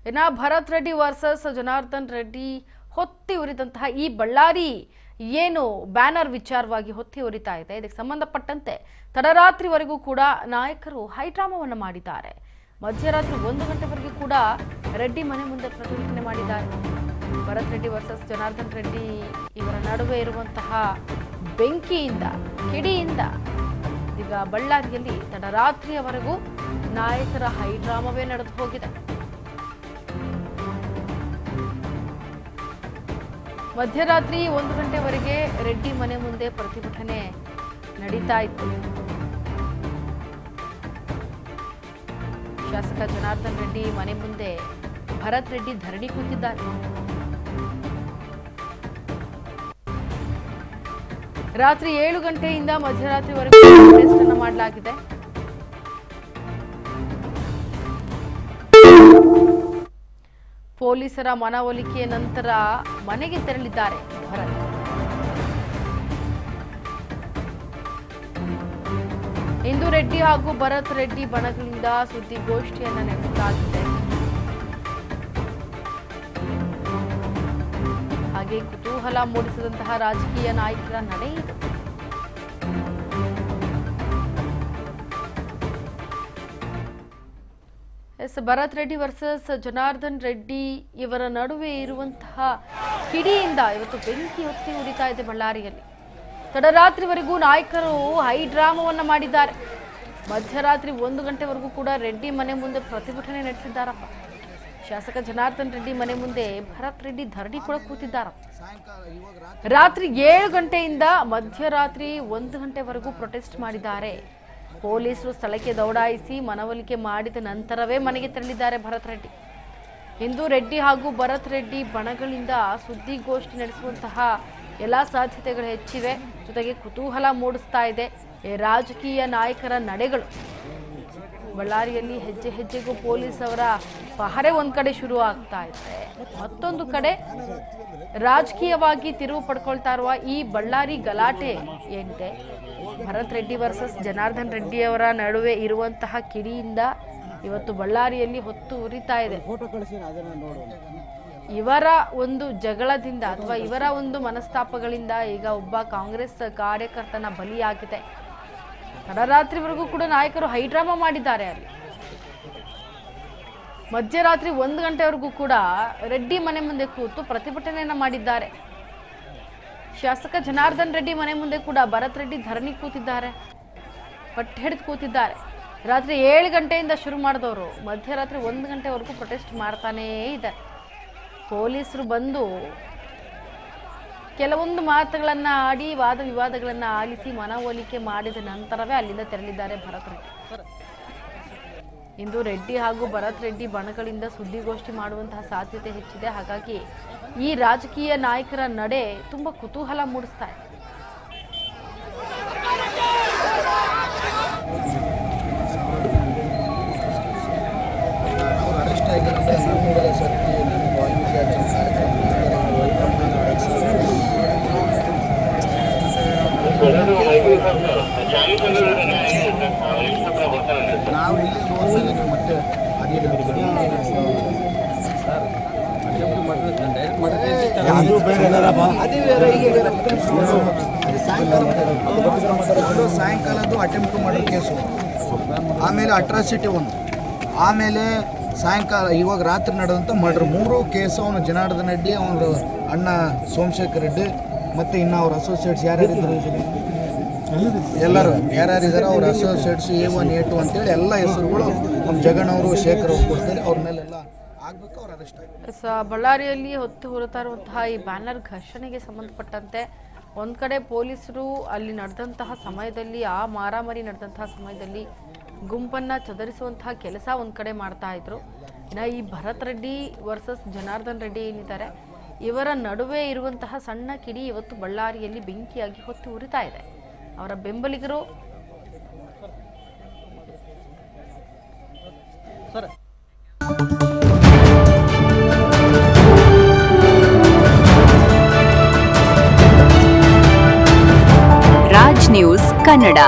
ಇನ್ನು ಭರತ್ ರೆಡ್ಡಿ ವರ್ಸಸ್ ಜನಾರ್ದನ್ ರೆಡ್ಡಿ ಹೊತ್ತಿ ಉರಿದಂತಹ ಈ ಬಳ್ಳಾರಿ ಏನು ಬ್ಯಾನರ್ ವಿಚಾರವಾಗಿ ಹೊತ್ತಿ ಉರಿತಾ ಇದೆ. ಇದಕ್ಕೆ ಸಂಬಂಧಪಟ್ಟಂತೆ ತಡರಾತ್ರಿವರೆಗೂ ಕೂಡ ನಾಯಕರು ಹೈಡ್ರಾಮಾವನ್ನು ಮಾಡಿದ್ದಾರೆ. ಮಧ್ಯರಾತ್ರಿ 1 ಗಂಟೆವರೆಗೂ ಕೂಡ ರೆಡ್ಡಿ ಮನೆ ಮುಂದೆ ಪ್ರತಿಭಟನೆ ಮಾಡಿದ್ದಾರೆ. ಭರತ್ ರೆಡ್ಡಿ ವರ್ಸಸ್ ಜನಾರ್ದನ್ ರೆಡ್ಡಿ ಇವರ ನಡುವೆ ಇರುವಂತಹ ಬೆಂಕಿಯಿಂದ ಕಿಡಿಯಿಂದ ಈಗ ಬಳ್ಳಾರಿಯಲ್ಲಿ ತಡರಾತ್ರಿಯವರೆಗೂ ನಾಯಕರ ಹೈಡ್ರಾಮವೇ ನಡೆದು ಹೋಗಿದೆ. ಮಧ್ಯರಾತ್ರಿ 1 ಗಂಟೆವರೆಗೆ ರೆಡ್ಡಿ ಮನೆ ಮುಂದೆ ಪ್ರತಿಭಟನೆ ನಡೀತಾ ಇತ್ತು. ಶಾಸಕ ಜನಾರ್ದನ್ ರೆಡ್ಡಿ ಮನೆ ಮುಂದೆ ಭರತ್ ರೆಡ್ಡಿ ಧರಣಿ ಕೂತಿದ್ದಾರೆ. ರಾತ್ರಿ 7 ಗಂಟೆಯಿಂದ ಮಧ್ಯರಾತ್ರಿವರೆಗೂ ಅರೆಸ್ಟ್ ಅನ್ನು ಮಾಡಲಾಗಿದೆ. ಪೊಲೀಸರ ಮನವೊಲಿಕೆಯ ನಂತರ ಮನೆಗೆ ತೆರಳಿದ್ದಾರೆ ಭರತ್. ಇಂದು ರೆಡ್ಡಿ ಹಾಗೂ ಭರತ್ ರೆಡ್ಡಿ ಬಣಗಳಿಂದ ಸುದ್ದಿಗೋಷ್ಠಿಯನ್ನು ನಡೆಸಲಾಗಿದೆ. ಹಾಗೆ ಕುತೂಹಲ ಮೂಡಿಸಿದಂತಹ ರಾಜಕೀಯ ನಾಯಕರ ನಡೆ ಇದು. ಭರತ್ ರೆಡ್ಡಿ ವರ್ಸಸ್ ಜನಾರ್ದನ್ ರೆಡ್ಡಿ ಇವರ ನಡುವೆ ಇರುವಂತಹ ಕಿಡಿಯಿಂದ ಇವತ್ತು ಬೆಂಕಿ ಹೊತ್ತಿ ಉರಿತಾ ಇದೆ ಬಳ್ಳಾರಿಯಲ್ಲಿ. ತಡರಾತ್ರಿವರೆಗೂ ನಾಯಕರು ಹೈಡ್ರಾಮವನ್ನ ಮಾಡಿದ್ದಾರೆ. ಮಧ್ಯರಾತ್ರಿ 1 ಗಂಟೆವರೆಗೂ ಕೂಡ ರೆಡ್ಡಿ ಮನೆ ಮುಂದೆ ಪ್ರತಿಭಟನೆ ನಡೆಸಿದ್ದಾರಪ್ಪ. ಶಾಸಕ ಜನಾರ್ದನ್ ರೆಡ್ಡಿ ಮನೆ ಮುಂದೆ ಭರತ್ ರೆಡ್ಡಿ ಧರಣಿ ಕೂಡ ಕೂತಿದ್ದಾರಪ್ಪ. ರಾತ್ರಿ 7 ಗಂಟೆಯಿಂದ ಮಧ್ಯರಾತ್ರಿ 1 ಗಂಟೆವರೆಗೂ ಪ್ರೊಟೆಸ್ಟ್ ಮಾಡಿದ್ದಾರೆ. ಪೊಲೀಸರು ಸ್ಥಳಕ್ಕೆ ದೌಡಾಯಿಸಿ ಮನವೊಲಿಕೆ ಮಾಡಿದ ನಂತರವೇ ಮನೆಗೆ ತೆರಳಿದ್ದಾರೆ ಭರತ್ ರೆಡ್ಡಿ. ಇಂದು ರೆಡ್ಡಿ ಹಾಗೂ ಭರತ್ ರೆಡ್ಡಿ ಬಣಗಳಿಂದ ಸುದ್ದಿಗೋಷ್ಠಿ ನಡೆಸುವಂತಹ ಎಲ್ಲ ಸಾಧ್ಯತೆಗಳು ಹೆಚ್ಚಿವೆ. ಜೊತೆಗೆ ಕುತೂಹಲ ಮೂಡಿಸ್ತಾ ಇದೆ ರಾಜಕೀಯ ನಾಯಕರ ನಡೆಗಳು. ಬಳ್ಳಾರಿಯಲ್ಲಿ ಹೆಜ್ಜೆ ಹೆಜ್ಜೆಗೂ ಪೊಲೀಸ್ ಅವರ ಪಹರೆ ಒಂದ್ ಕಡೆ ಶುರು ಆಗ್ತಾ ಇದೆ, ಮತ್ತೊಂದು ಕಡೆ ರಾಜಕೀಯವಾಗಿ ತಿರುವು ಪಡ್ಕೊಳ್ತಾ ಇರುವ ಈ ಬಳ್ಳಾರಿ ಗಲಾಟೆ ಏನಿದೆ, ಭರತ್ ರೆಡ್ಡಿ ವರ್ಸಸ್ ಜನಾರ್ದನ್ ರೆಡ್ಡಿ ಅವರ ನಡುವೆ ಇರುವಂತಹ ಕಿಡಿಯಿಂದ ಇವತ್ತು ಬಳ್ಳಾರಿಯಲ್ಲಿ ಹೊತ್ತು ಉರಿತಾ ಇದೆ. ಇವರ ಒಂದು ಜಗಳದಿಂದ ಅಥವಾ ಇವರ ಒಂದು ಮನಸ್ತಾಪಗಳಿಂದ ಈಗ ಒಬ್ಬ ಕಾಂಗ್ರೆಸ್ ಕಾರ್ಯಕರ್ತನ ಬಲಿಯಾಗಿದೆ. ತಡರಾತ್ರಿವರೆಗೂ ಕೂಡ ನಾಯಕರು ಹೈಡ್ರಾಮಾ ಮಾಡಿದ್ದಾರೆ. ಅಲ್ಲಿ ಮಧ್ಯರಾತ್ರಿ 1 ಗಂಟೆವರೆಗೂ ಕೂಡ ರೆಡ್ಡಿ ಮನೆ ಮುಂದೆ ಕೂತು ಪ್ರತಿಭಟನೆಯನ್ನ ಮಾಡಿದ್ದಾರೆ. ಶಾಸಕ ಜನಾರ್ದನ್ ರೆಡ್ಡಿ ಮನೆ ಮುಂದೆ ಕೂಡ ಭರತ್ ರೆಡ್ಡಿ ಧರಣಿ ಕೂತಿದ್ದಾರೆ, ಪಟ್ಟು ಹಿಡಿದು ಕೂತಿದ್ದಾರೆ. ರಾತ್ರಿ 7 ಗಂಟೆಯಿಂದ ಶುರು ಮಾಡಿದವರು ಮಧ್ಯರಾತ್ರಿ 1 ಗಂಟೆವರೆಗೂ ಪ್ರೊಟೆಸ್ಟ್ ಮಾಡ್ತಾನೇ ಇದ್ದಾರೆ. ಪೊಲೀಸರು ಬಂದು ಕೆಲವೊಂದು ಮಾತುಗಳನ್ನ ಆಡಿ ವಾದ ವಿವಾದಗಳನ್ನ ಆಲಿಸಿ ಮನವೊಲಿಕೆ ಮಾಡಿದ ನಂತರವೇ ಅಲ್ಲಿಂದ ತೆರಳಿದ್ದಾರೆ ಭರತ್ ರೆಡ್ಡಿ. ಇಂದು ರೆಡ್ಡಿ ಹಾಗೂ ಭರತ್ ರೆಡ್ಡಿ ಬಣಗಳಿಂದ ಸುದ್ದಿಗೋಷ್ಠಿ ಮಾಡುವಂತಹ ಸಾಧ್ಯತೆ ಹೆಚ್ಚಿದೆ. ಹಾಗಾಗಿ ಈ ರಾಜಕೀಯ ನಾಯಕರ ನಡೆ ತುಂಬಾ ಕುತೂಹಲ ಮೂಡಿಸ್ತಾ ಇದೆ. ನಾವು ಇಲ್ಲಿ ಮತ್ತೆ ಸಾಯಂಕಾಲದ್ದು ಅಟೆಂಪ್ಟ್ ಮಾಡೋ ಕೇಸು, ಆಮೇಲೆ ಅಟ್ರಾಸಿಟಿ 1, ಆಮೇಲೆ ಸಾಯಂಕಾಲ ಇವಾಗ ರಾತ್ರಿ ನಡೆದಂಥ ಮರ್ಡರ್ 3 ಕೇಸು. ಅವನು ಜನಾರ್ದನ್ ರೆಡ್ಡಿ, ಅವನ ಅಣ್ಣ ಸೋಮಶೇಖರ್ ರೆಡ್ಡಿ, ಮತ್ತು ಇನ್ನು ಅವ್ರ ಅಸೋಸಿಯೇಟ್ಸ್ ಯಾರ್ಯಾರಿದ್ದಾರೆ ಎಲ್ಲರೂ ಯಾರ್ಯಾರಿದ್ದಾರೆ ಅವ್ರ ಅಸೋಸಿಯೇಟ್ಸ್ A1 A2 ಅಂತೇಳಿ ಎಲ್ಲ ಹೆಸರುಗಳು ನಮ್ಮ ಜಗಣ್ಣವರು ಶೇಖರ್ ಅವ್ರು ಕೊಡ್ತಾರೆ. ಅವ್ರ ಮೇಲೆಲ್ಲ ಆಗಬೇಕು, ಅವ್ರು ಅರೆಸ್ಟ್ ಆಗಿ. ಬಳ್ಳಾರಿಯಲ್ಲಿ ಹೊತ್ತು ಹೊರತಾ ಇರುವಂತಹ ಈ ಬ್ಯಾನರ್ ಘರ್ಷಣೆಗೆ ಸಂಬಂಧಪಟ್ಟಂತೆ ಒಂದು ಕಡೆ ಪೊಲೀಸರು ಅಲ್ಲಿ ನಡೆದಂತಹ ಸಮಯದಲ್ಲಿ, ಆ ಮಾರಾಮಾರಿ ನಡೆದಂತಹ ಸಮಯದಲ್ಲಿ ಗುಂಪನ್ನು ಚದರಿಸುವಂತಹ ಕೆಲಸ ಒಂದು ಕಡೆ ಮಾಡ್ತಾ ಇದ್ರು. ಇನ್ನು ಈ ಭರತ್ ರೆಡ್ಡಿ ವರ್ಸಸ್ ಜನಾರ್ದನ್ ರೆಡ್ಡಿ ಏನಿದ್ದಾರೆ, ಇವರ ನಡುವೆ ಇರುವಂತಹ ಸಣ್ಣ ಕಿಡಿ ಇವತ್ತು ಬಳ್ಳಾರಿಯಲ್ಲಿ ಬೆಂಕಿಯಾಗಿ ಹೊತ್ತು ಉರಿತಾ ಇದೆ. ಅವರ ಬೆಂಬಲಿಗರು ರಾಜ್ ನ್ಯೂಸ್ ಕನ್ನಡ.